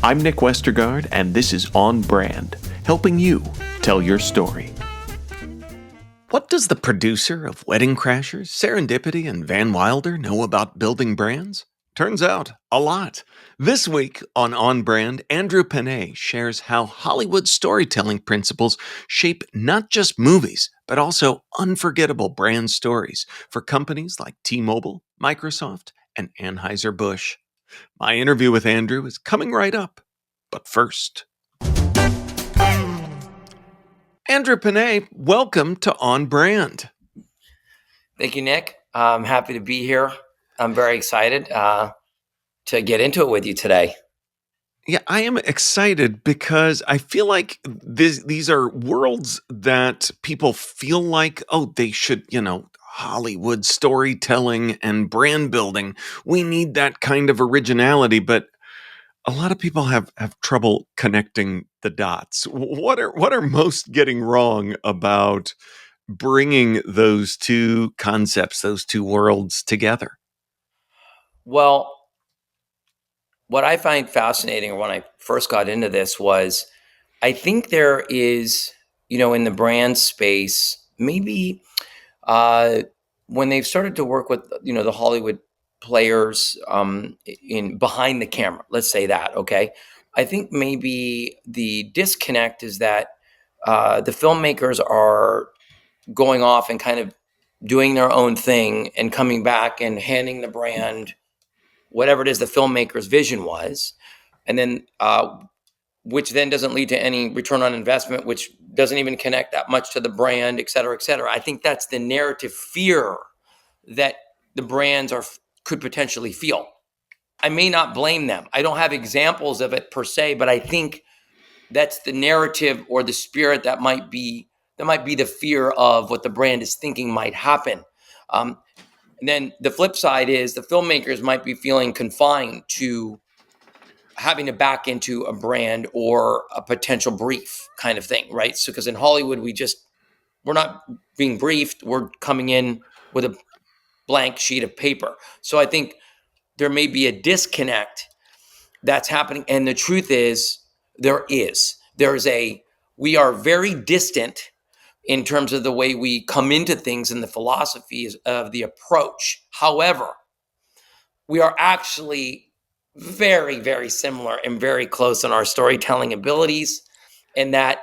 I'm Nick Westergaard, and this is On Brand, helping you tell your story. What does the producer of Wedding Crashers, Serendipity, and Van Wilder know about building brands? Turns out, a lot. This week on Brand, Andrew Panay shares how Hollywood storytelling principles shape not just movies, but also unforgettable brand stories for companies like T-Mobile, Microsoft, and Anheuser-Busch. My interview with Andrew is coming right up. But first, Andrew Panay, welcome to On Brand. Thank you, Nick. I'm happy to be here. I'm very excited to get into it with you today. Yeah, I am excited because I feel like these are worlds that people feel like, oh, they should, Hollywood storytelling and brand building. We need that kind of originality, but a lot of people have trouble connecting the dots. What are most getting wrong about bringing those two concepts, those two worlds together? Well, what I find fascinating when I first got into this was I think there is, in the brand space, maybe when they've started to work with, the Hollywood players in behind the camera, let's say that, okay? I think maybe the disconnect is that the filmmakers are going off and kind of doing their own thing and coming back and handing the brand whatever it is the filmmaker's vision was, and then which then doesn't lead to any return on investment, which doesn't even connect that much to the brand, et cetera, et cetera. I think that's the narrative fear that the brands could potentially feel. I may not blame them. I don't have examples of it per se, but I think that's the narrative or the spirit that might be the fear of what the brand is thinking might happen. And then the flip side is the filmmakers might be feeling confined to having to back into a brand or a potential brief kind of thing, right? So because in Hollywood, we're not being briefed. We're coming in with a blank sheet of paper. So I think there may be a disconnect that's happening. And the truth is, we are very distant in terms of the way we come into things and the philosophies of the approach. However, we are actually very, very similar and very close in our storytelling abilities. And that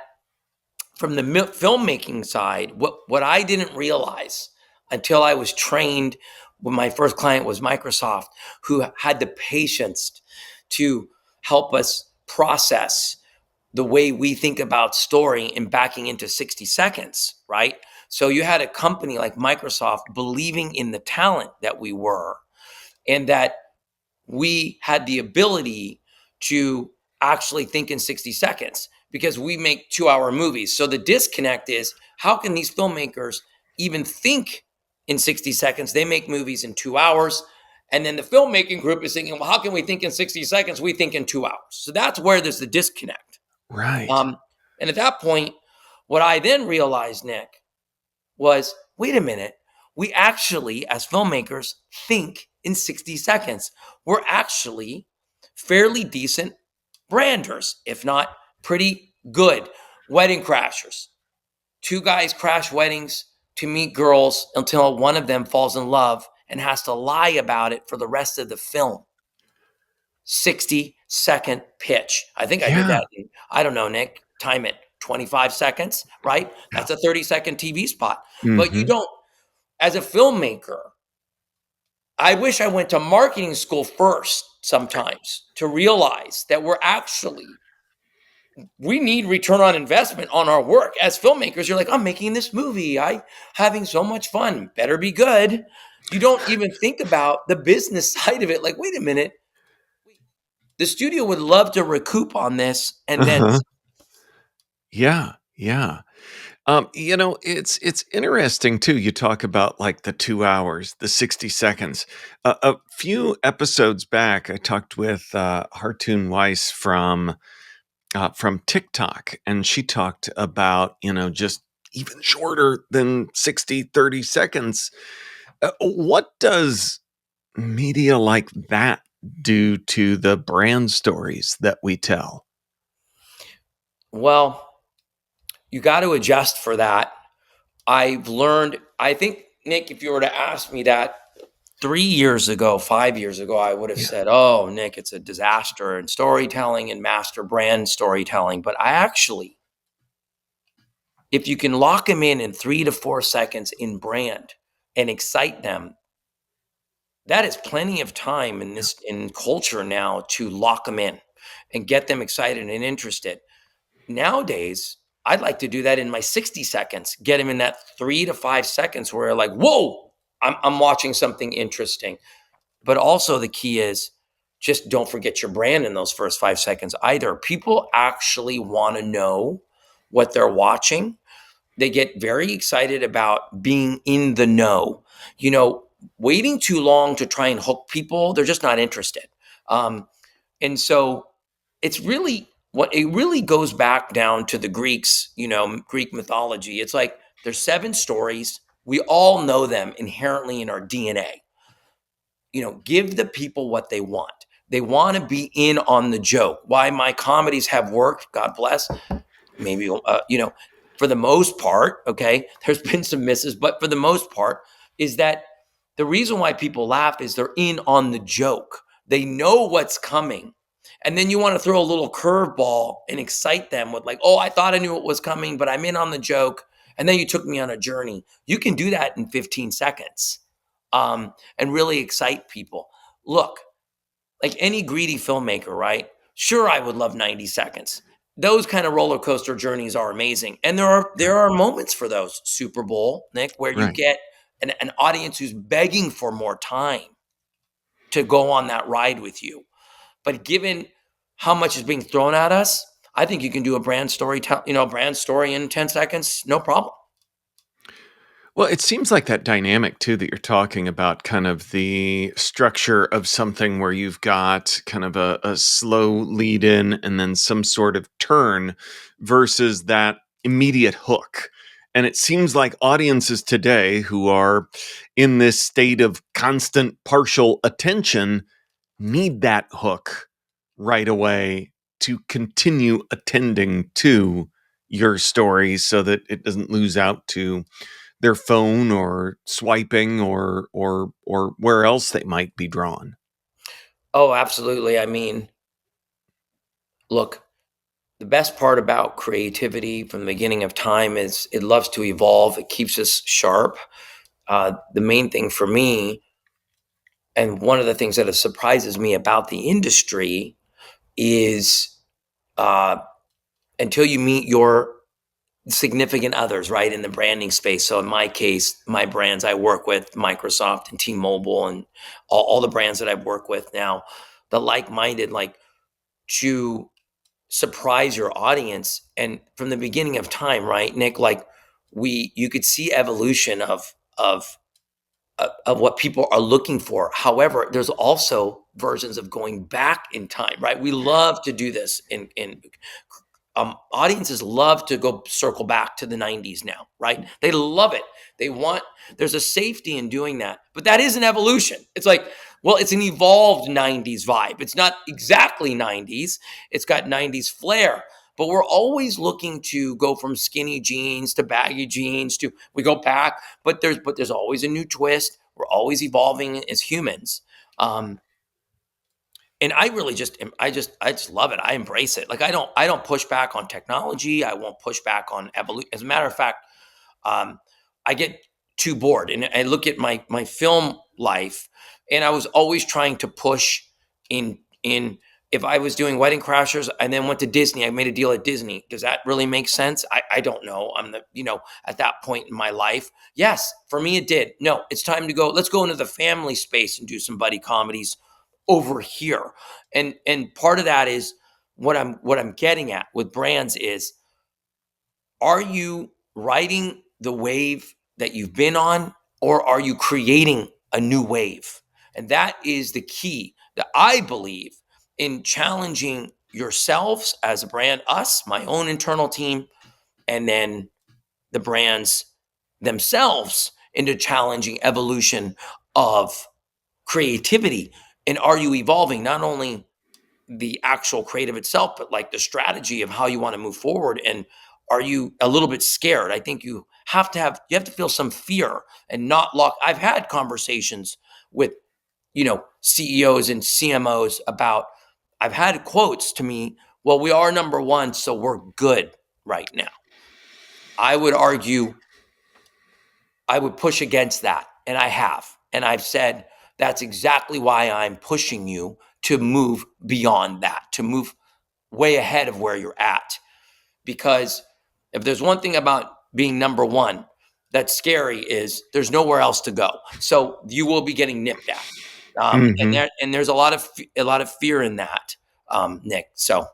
from the filmmaking side, what I didn't realize until I was trained when my first client was Microsoft, who had the patience to help us process the way we think about story and backing into 60 seconds, right? So you had a company like Microsoft believing in the talent that we were, and that we had the ability to actually think in 60 seconds because we make 2-hour movies. So the disconnect is, how can these filmmakers even think in 60 seconds? They make movies in 2 hours. And then the filmmaking group is thinking, well, how can we think in 60 seconds? We think in 2 hours. So that's where there's the disconnect. Right. And at that point, what I then realized, Nick, was, wait a minute, we actually, as filmmakers, think in 60 seconds. We're actually fairly decent branders, if not pretty good wedding crashers. 2 guys crash weddings to meet girls until one of them falls in love and has to lie about it for the rest of the film. 60-second pitch. I think I did that. I don't know, Nick, time it 25 seconds, right? That's a 30-second TV spot. Mm-hmm. But you don't, as a filmmaker, I wish I went to marketing school first sometimes to realize that we need return on investment on our work. As filmmakers, you're like, I'm making this movie. I'm having so much fun. Better be good. You don't even think about the business side of it. Like, wait a minute. The studio would love to recoup on this, and then Yeah. It's interesting too. You talk about like the 2 hours, the 60 seconds. A few episodes back, I talked with Hartoon Weiss from TikTok, and she talked about, just even shorter than 60-30 seconds. What does media like that due to the brand stories that we tell? Well, you got to adjust for that. I've learned, I think, Nick, if you were to ask me that 3 years ago, 5 years ago, I would have Yeah. said, oh, Nick, it's a disaster in storytelling and master brand storytelling. But I actually, if you can lock them in 3 to 4 seconds in brand and excite them, that is plenty of time in Yeah. this in culture now to lock them in and get them excited and interested. Nowadays, I'd like to do that in my 60 seconds, get them in that 3 to 5 seconds where like, whoa, I'm watching something interesting. But also the key is just don't forget your brand in those first 5 seconds either. People actually want to know what they're watching. They get very excited about being in the know. You know, waiting too long to try and hook people, they're just not interested. And so it's really what it really goes back down to the Greeks, Greek mythology. It's like there's 7 stories. We all know them inherently in our DNA. Give the people what they want. They want to be in on the joke. Why my comedies have worked, God bless. Maybe, for the most part, okay, there's been some misses, but for the most part, is that the reason why people laugh is they're in on the joke. They know what's coming. And then you want to throw a little curveball and excite them with, like, oh, I thought I knew what was coming, but I'm in on the joke. And then you took me on a journey. You can do that in 15 seconds and really excite people. Look, like any greedy filmmaker, right? Sure, I would love 90 seconds. Those kind of roller coaster journeys are amazing. And there are Yeah. there are moments for those. Super Bowl, Nick, where you Right. get an audience who's begging for more time to go on that ride with you. But given how much is being thrown at us, I think you can do a brand story in 10 seconds, no problem. Well, it seems like that dynamic too that you're talking about, kind of the structure of something where you've got kind of a slow lead in and then some sort of turn versus that immediate hook. And it seems like audiences today who are in this state of constant partial attention need that hook right away to continue attending to your story so that it doesn't lose out to their phone or swiping or where else they might be drawn. Oh, absolutely. I mean, look, the best part about creativity from the beginning of time is it loves to evolve. It keeps us sharp. The main thing for me, and one of the things that surprises me about the industry, is uh, until you meet your significant others, right, in the branding space. So in my case, my brands I work with, Microsoft and T-Mobile, and all the brands that I've worked with now, the like-minded, like to surprise your audience. And from the beginning of time, right, Nick, like you could see evolution of what people are looking for. However, there's also versions of going back in time, right? We love to do this in audiences love to go circle back to the 90s now, right? They love it. They want, there's a safety in doing that, but that is an evolution. It's like, well, it's an evolved 90s vibe. It's not exactly 90s. It's got 90s flair, but we're always looking to go from skinny jeans to baggy jeans to, we go back, but there's always a new twist. We're always evolving as humans. Um, and I really I just love it. I embrace it. Like I don't push back on technology. I won't push back on evolution. As a matter of fact, um, I get too bored, and I look at my film life, and I was always trying to push in. If I was doing Wedding Crashers and then went to Disney, I made a deal at Disney. Does that really make sense? I don't know. I'm at that point in my life. Yes, for me it did. No, it's time to go. Let's go into the family space and do some buddy comedies over here. And part of that is what I'm getting at with brands is, are you riding the wave that you've been on, or are you creating a new wave? And that is the key that I believe in challenging yourselves as a brand, us, my own internal team, and then the brands themselves into challenging evolution of creativity. And are you evolving not only the actual creative itself, but like the strategy of how you want to move forward? And are you a little bit scared? I think you have to feel some fear and not lock. I've had conversations with, CEOs and CMOs about, I've had quotes to me, well, we are number one, so we're good right now. I would argue, I would push against that. And I have. And I've said, that's exactly why I'm pushing you to move beyond that, to move way ahead of where you're at. Because if there's one thing about being number one that's scary, is there's nowhere else to go. So you will be getting nipped at. Hmm. And there's a lot of fear in that, Nick. So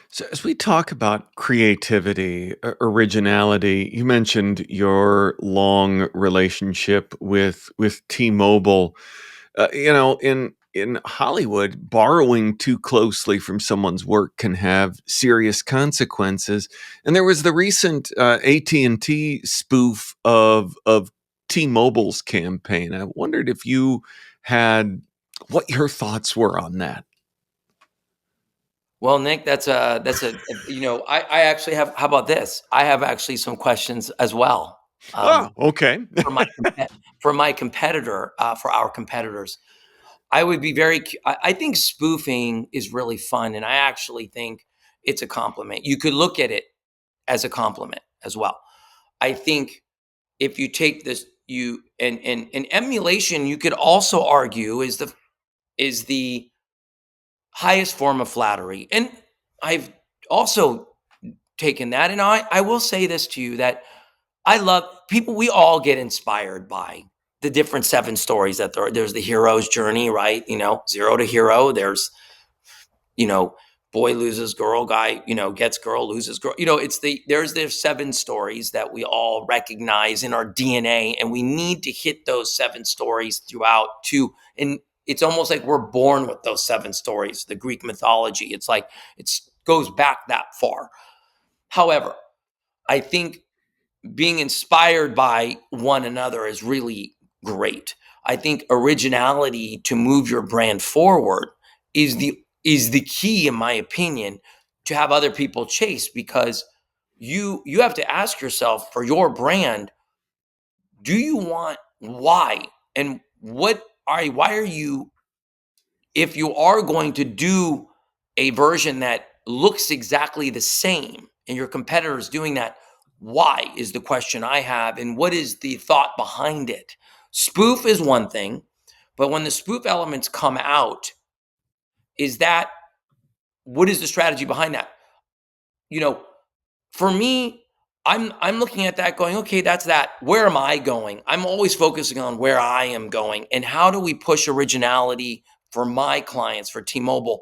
So, as we talk about creativity, originality, you mentioned your long relationship with T-Mobile. In Hollywood, borrowing too closely from someone's work can have serious consequences. And there was the recent AT&T spoof of T-Mobile's campaign. I wondered if you had what your thoughts were on that. well, Nick, that's a I actually have. How about this? I have actually some questions as well. Ah, Um, okay. for my for my competitor, for our competitors. I would be I think spoofing is really fun, and I actually think it's a compliment. You could look at it as a compliment as well. I think if you take this, you and emulation, you could also argue is the highest form of flattery. And I've also taken that, and I will say this to you, that I love people. We all get inspired by the different seven stories that there's the hero's journey, right? Zero to hero. There's, you know, boy loses girl, guy, gets girl, loses girl. There's seven stories that we all recognize in our DNA, and we need to hit those seven stories throughout too. And it's almost like we're born with those seven stories, the Greek mythology. It's like it goes back that far. However, I think being inspired by one another is really great. I think originality to move your brand forward is the key, in my opinion, to have other people chase, because you have to ask yourself, for your brand, do you want why? And why are you, if you are going to do a version that looks exactly the same and your competitor is doing that, why is the question I have, and what is the thought behind it? Spoof is one thing, but when the spoof elements come out, is that, what is the strategy behind that? You know, for me, I'm looking at that going, okay, that's that. Where am I going? I'm always focusing on where I am going and how do we push originality for my clients, for T-Mobile.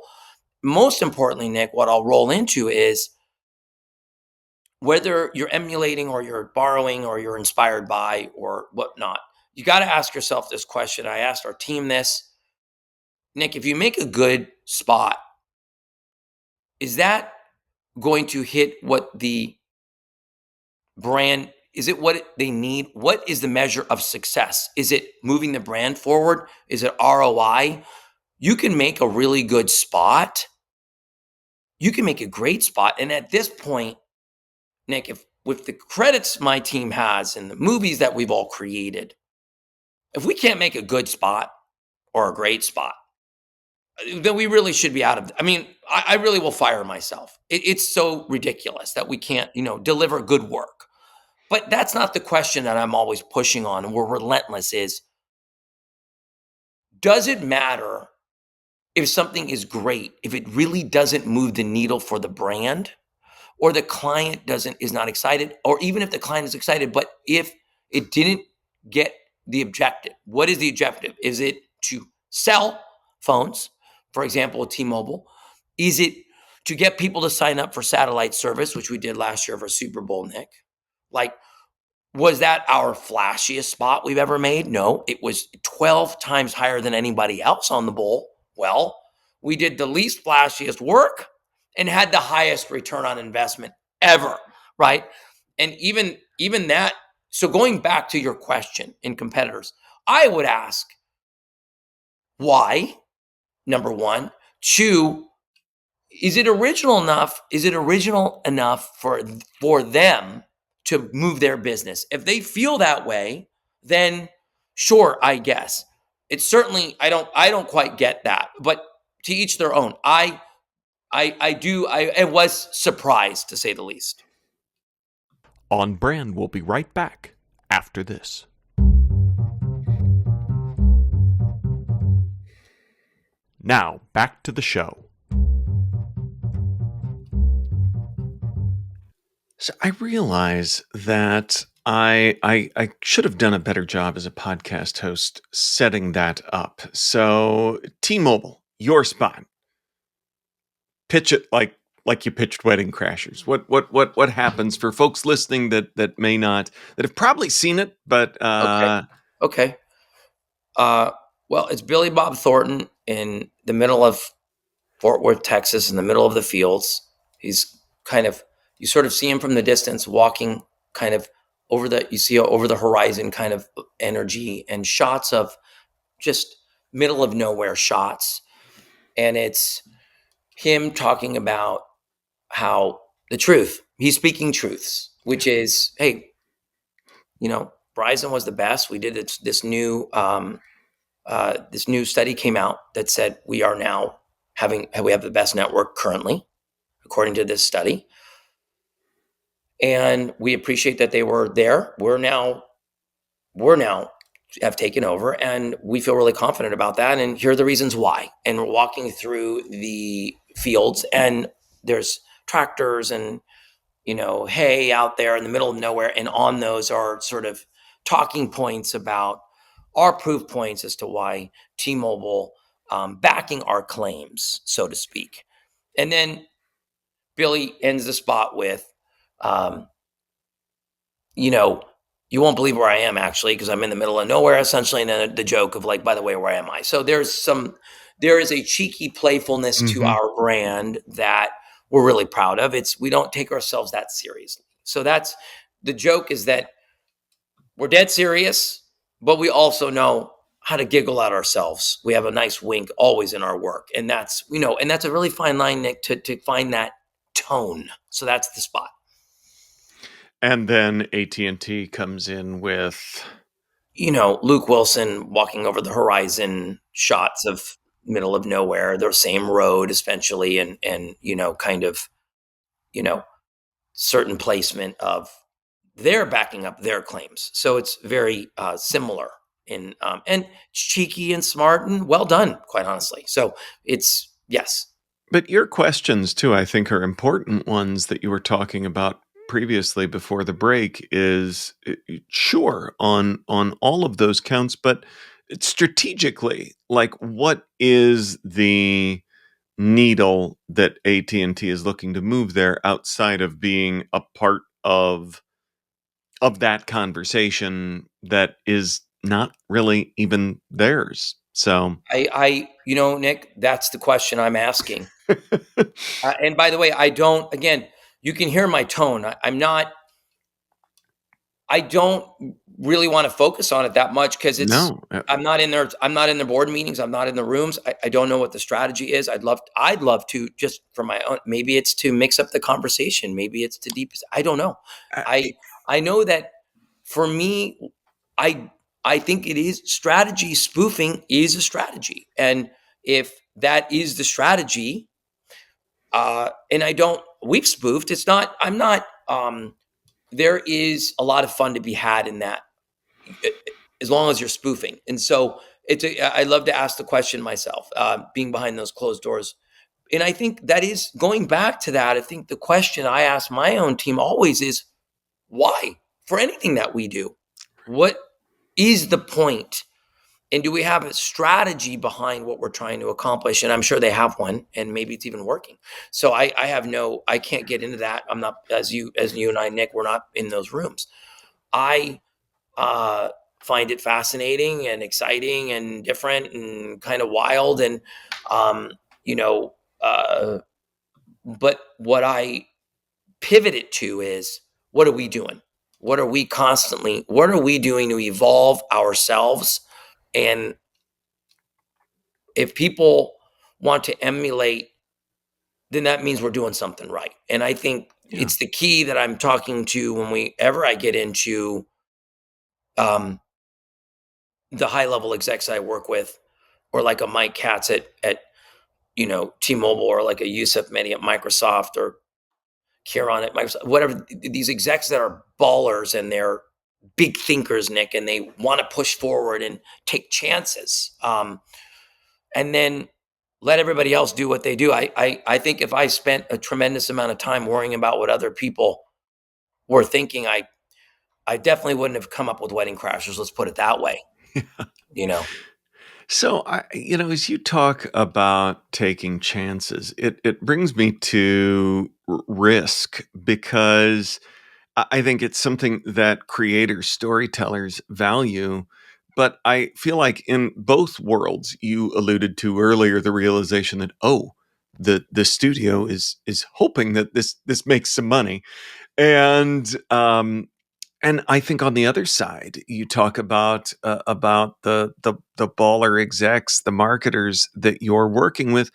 Most importantly, Nick, what I'll roll into is, whether you're emulating or you're borrowing or you're inspired by or whatnot, you got to ask yourself this question. I asked our team this, Nick, if you make a good spot, is that going to hit what the brand, is it what they need? What is the measure of success? Is it moving the brand forward? Is it ROI? You can make a really good spot. You can make a great spot. And at this point, Nick, if with the credits my team has and the movies that we've all created, if we can't make a good spot or a great spot, then we really should be out of. I mean, I really will fire myself. It's so ridiculous that we can't, deliver good work. But that's not the question that I'm always pushing on, and we're relentless. Is, does it matter if something is great if it really doesn't move the needle for the brand? Or the client is not excited, or even if the client is excited, but if it didn't get the objective, what is the objective? Is it to sell phones, for example, T-Mobile? Is it to get people to sign up for satellite service, which we did last year for Super Bowl, Nick? Like, was that our flashiest spot we've ever made? No, it was 12 times higher than anybody else on the bowl. Well, we did the least flashiest work and had the highest return on investment ever, right? And even that, so going back to your question in competitors, I would ask, Why? Number one. Two, is it original enough? Is it original enough for them to move their business? If they feel that way, then sure, I guess. It's certainly I don't quite get that, but to each their own. I was surprised, to say the least. On Brand will be right back after this. Now, back to the show. So I realize that I should have done a better job as a podcast host setting that up. So T-Mobile, your spot. Pitch it like you pitched Wedding Crashers. What happens for folks listening that may not, that have probably seen it, but Okay. Well, it's Billy Bob Thornton in the middle of Fort Worth, Texas, in the middle of the fields. He's kind of, you sort of see him from the distance walking kind of you see over the horizon kind of energy and shots of just middle of nowhere shots. And it's him talking about how the truth, he's speaking truths, which is, hey, Verizon was the best. We did this new study came out that said we are now we have the best network currently, according to this study. And we appreciate that they were there. We're now have taken over, and we feel really confident about that. And here are the reasons why. And we're walking through the fields, and there's tractors and hay out there in the middle of nowhere. And on those are sort of talking points about our proof points as to why T-Mobile backing our claims, so to speak. And then Billy ends the spot with, you won't believe where I am actually, because I'm in the middle of nowhere, essentially. And then the joke of like, by the way, where am I? So there is a cheeky playfulness to our brand that we're really proud of. We don't take ourselves that seriously. So that's the joke, is that we're dead serious, but we also know how to giggle at ourselves. We have a nice wink always in our work. And that's a really fine line, Nick, to find that tone. So that's the spot. And then AT&T comes in with, Luke Wilson walking over the horizon, shots of middle of nowhere, the same road essentially, and kind of, certain placement of they're backing up their claims. So it's very similar and cheeky and smart and well done, quite honestly. So it's, yes. But your questions too, I think, are important ones that you were talking about previously before the break. Is sure on all of those counts, but strategically, like, what is the needle that AT&T is looking to move there outside of being a part of that conversation that is not really even theirs? So Nick, that's the question I'm asking. And by the way, again, you can hear my tone. I don't really want to focus on it that much, because I'm not in there. I'm not in the board meetings. I'm not in the rooms. I don't know what the strategy is. I'd love to, just for my own, maybe it's to mix up the conversation. Maybe it's to deep. I don't know. I know that for me, I think it is strategy. Spoofing is a strategy. And if that is the strategy, and we've spoofed, there is a lot of fun to be had in that, as long as you're spoofing. And so I love to ask the question myself, being behind those closed doors. And I think that is going back to that. I think the question I ask my own team always is, why? For anything that we do, what is the point? And do we have a strategy behind what we're trying to accomplish? And I'm sure they have one, and maybe it's even working. So I can't get into that. I'm not, as you and I, Nick, we're not in those rooms. I find it fascinating and exciting and different and kind of wild. And, but what I pivot it to is, what are we doing? What are we doing to evolve ourselves? And If people want to emulate, then that means we're doing something right. And I think Yeah. it's the key that I'm talking to whenever I get into um, the high level execs I work with, or like a Mike Katz at T-Mobile, or like a Yusuf Mehdi at Microsoft, or Kieran at Microsoft, whatever. These execs that are ballers and they're big thinkers, Nick, and they want to push forward and take chances, and then let everybody else do what they do. I think if I spent a tremendous amount of time worrying about what other people were thinking, I definitely wouldn't have come up with Wedding Crashers. Let's put it that way. You know. So as you talk about taking chances, it brings me to risk, because I think it's something that creators, storytellers value. But I feel like in both worlds, you alluded to earlier, the realization that, the studio is hoping that this makes some money. And I think on the other side, you talk about the baller execs, the marketers that you're working with.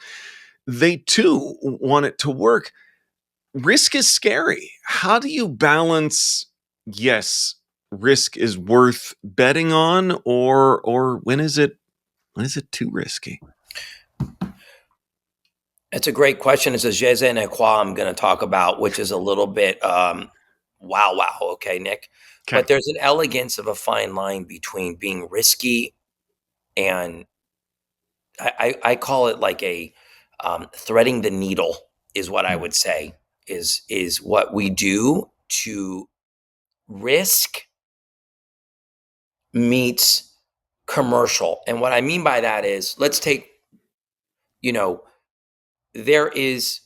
They too want it to work. Risk is scary. How do you balance? Yes, risk is worth betting on, or when is it too risky? It's a great question. It's a je ne quoi I'm going to talk about, which is a little bit wow. Okay, Nick. But Okay. there's an elegance of a fine line between being risky and I call it like a threading the needle is what I Hmm. would say is what we do to risk meets commercial. And what I mean by that is, let's take, you know, there is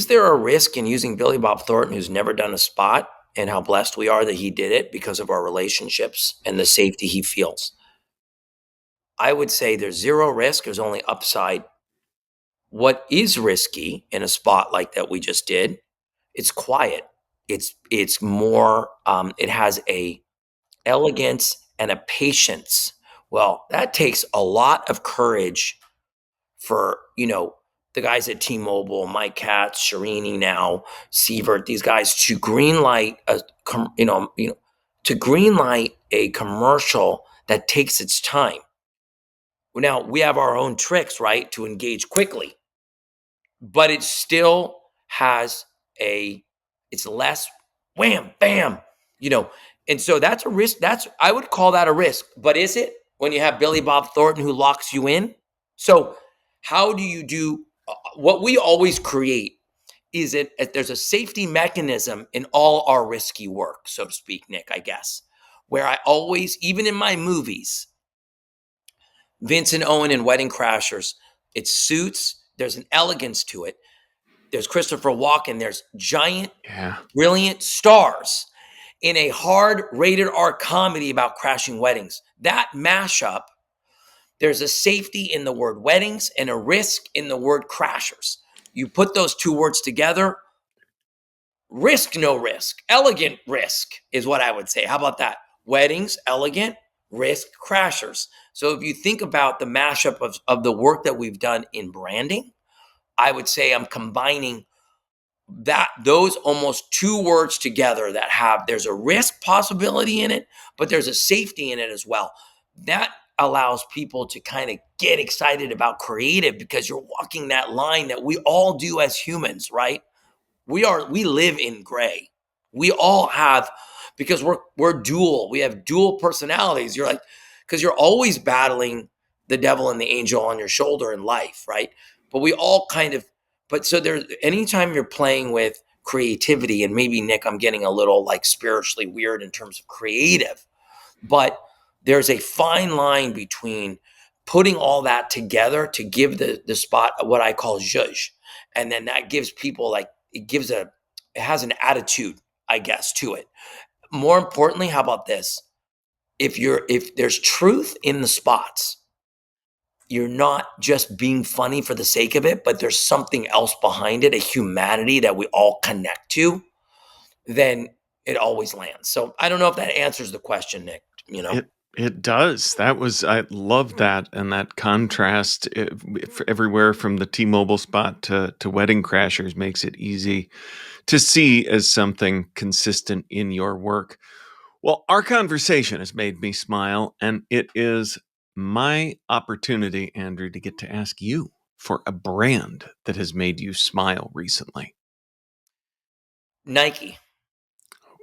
there a risk in using Billy Bob Thornton, who's never done a spot, and how blessed we are that he did it because of our relationships and the safety he feels? I would say there's zero risk, there's only upside. What is risky in a spot like that we just did? It's quiet. It's more. It has a elegance and a patience. Well, that takes a lot of courage for the guys at T-Mobile, Mike Katz, Sharini now, Sievert, these guys to greenlight to greenlight a commercial that takes its time. Now we have our own tricks, right, to engage quickly, but it still has a it's less wham bam, you know. And so that's a risk. That's I would call that a risk. But is it when you have Billy Bob Thornton who locks you in? So how do you do what we always create? Is it there's a safety mechanism in all our risky work, so to speak, Nick, I guess, where I always, even in my movies, Vince and Owen in Wedding Crashers, it suits, there's an elegance to it. There's Christopher Walken, there's giant, Yeah. brilliant stars in a hard rated R comedy about crashing weddings. That mashup, there's a safety in the word weddings and a risk in the word crashers. You put those two words together, risk, no risk, elegant risk is what I would say. How about that? Weddings, elegant, risk, crashers. So if you think about the mashup of the work that we've done in branding, I would say I'm combining those almost two words together that there's a risk possibility in it, but there's a safety in it as well. That allows people to kind of get excited about creative, because you're walking that line that we all do as humans, right? We live in gray. We all have, because we're dual. We have dual personalities. You're like, because you're always battling the devil and the angel on your shoulder in life, right? But we all kind of, but so there's anytime you're playing with creativity, and maybe Nick, I'm getting a little like spiritually weird in terms of creative, but there's a fine line between putting all that together to give the spot what I call zhuzh. And then that gives people like, it has an attitude, I guess, to it. More importantly, how about this? If there's truth in the spots, you're not just being funny for the sake of it, but there's something else behind it, a humanity that we all connect to, then it always lands. So I don't know if that answers the question, Nick, you know? It It does. I love that. And that contrast everywhere from the T-Mobile spot to Wedding Crashers makes it easy to see as something consistent in your work. Well, our conversation has made me smile, and it is my opportunity, Andrew, to get to ask you for a brand that has made you smile recently. Nike.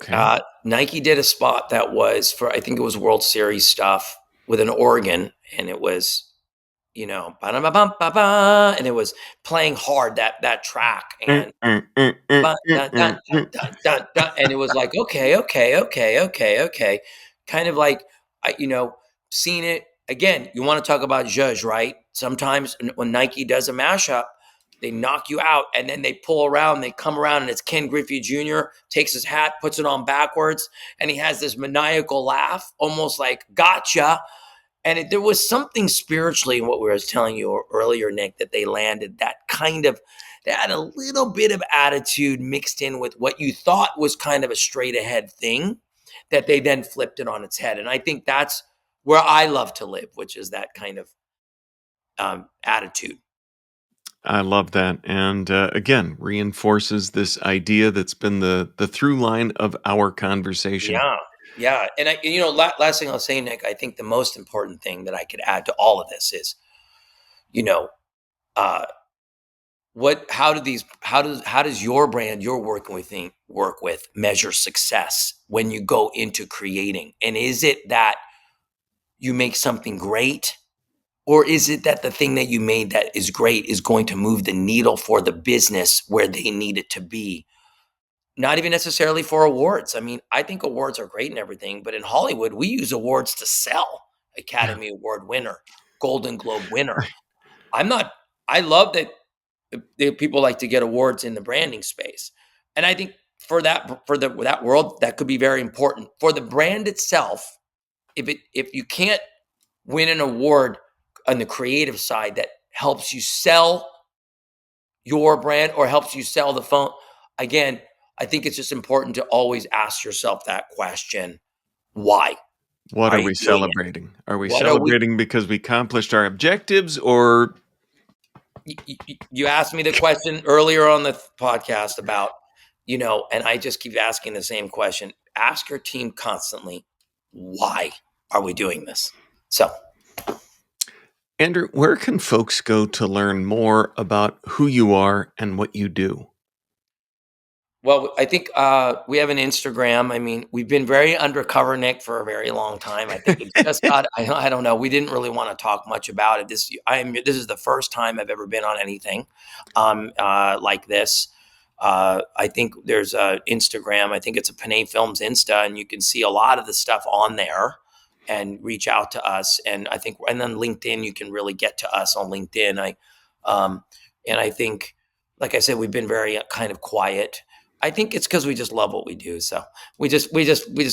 Okay. Nike did a spot that was for, I think it was World Series stuff with an organ, and it was, ba-da-ba-bum-ba-ba, and it was playing hard that track, and dun, dun, dun, dun, dun, dun, and it was like, okay, okay, okay, okay, okay, kind of like seeing it again. You want to talk about judge, right? Sometimes when Nike does a mashup, they knock you out, and then they pull around, they come around, and it's Ken Griffey Jr. takes his hat, puts it on backwards, and he has this maniacal laugh, almost like gotcha. And there was something spiritually in what we were telling you earlier, Nick, that they landed that kind of, they had a little bit of attitude mixed in with what you thought was kind of a straight ahead thing that they then flipped it on its head. And I think that's where I love to live, which is that kind of attitude. I love that. And again, reinforces this idea that's been the through line of our conversation. Yeah. Yeah. And last thing I'll say, Nick, I think the most important thing that I could add to all of this is, you know, uh, how does your brand you're working with work with measure success when you go into creating? And is it that you make something great, or is it that the thing that you made that is great is going to move the needle for the business where they need it to be? Not even necessarily for awards. I mean, I think awards are great and everything, but in Hollywood we use awards to sell. Yeah. Academy Award winner, Golden Globe winner. Right. I'm not I love that the people like to get awards in the branding space. And I think that world, that could be very important. For the brand itself, if you can't win an award on the creative side that helps you sell your brand or helps you sell the phone, again, I think it's just important to always ask yourself that question. Why What are are you we doing it? celebrating? Are we What are we celebrating because we accomplished our objectives or you asked me the question earlier on the podcast about, and I just keep asking the same question. Ask your team constantly, why are we doing this? So, Andrew, where can folks go to learn more about who you are and what you do? well, I think we have an Instagram. I mean, we've been very undercover, Nick, for a very long time. I think it just got. I don't know. We didn't really want to talk much about it. This is the first time I've ever been on anything like this. I think there's a Instagram. I think it's a Panay Films Insta, and you can see a lot of the stuff on there and reach out to us. And I think, and then LinkedIn, you can really get to us on LinkedIn. Um, and I think, like I said, we've been very kind of quiet. I think it's because we just love what we do. So we just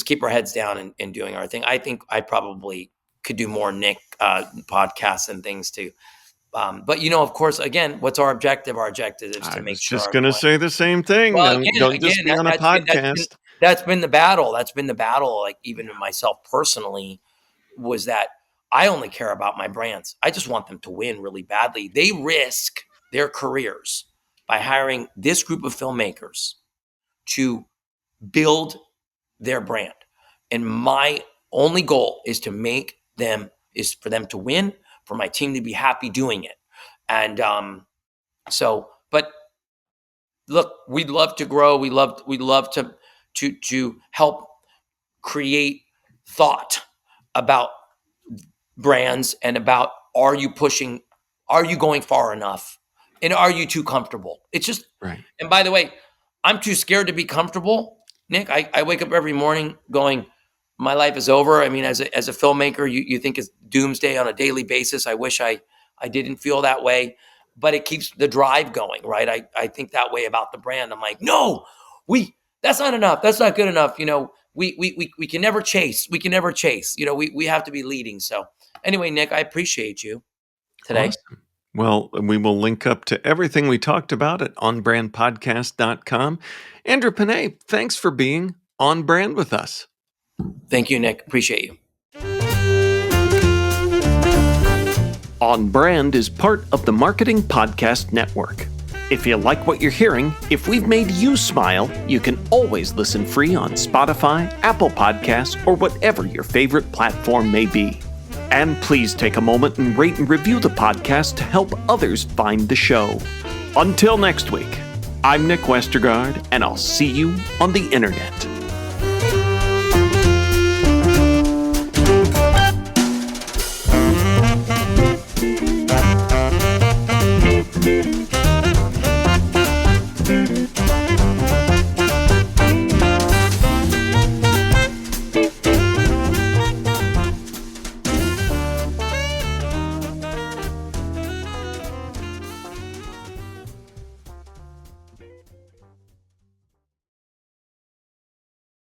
keep our heads down and doing our thing. I think I probably could do more Nick podcasts and things too. But of course, again, what's our objective? Our objective is to I make was sure just our going to client. say the same thing. Well, Don't just be on a podcast. that's been the battle. That's been the battle. Like even in myself personally, was that I only care about my brands. I just want them to win really badly. They risk their careers by hiring this group of filmmakers to build their brand. And my only goal is for them to win, for my team to be happy doing it. And but look, we'd love to grow. We'd love to help create thought about brands and about, are you going far enough, and are you too comfortable? It's just, Right. and by the way, I'm too scared to be comfortable, Nick. I wake up every morning going, my life is over. I mean, as a filmmaker, you think it's doomsday on a daily basis. I wish I didn't feel that way, but it keeps the drive going, right? I think that way about the brand. I'm like, no, that's not enough. That's not good enough. We can never chase. We can never chase. We have to be leading. So anyway, Nick, I appreciate you today. Awesome. Well, we will link up to everything we talked about at onbrandpodcast.com. Andrew Panay, thanks for being on brand with us. Thank you, Nick. Appreciate you. On Brand is part of the Marketing Podcast Network. If you like what you're hearing, if we've made you smile, you can always listen free on Spotify, Apple Podcasts, or whatever your favorite platform may be. And please take a moment and rate and review the podcast to help others find the show. Until next week, I'm Nick Westergaard, and I'll see you on the internet.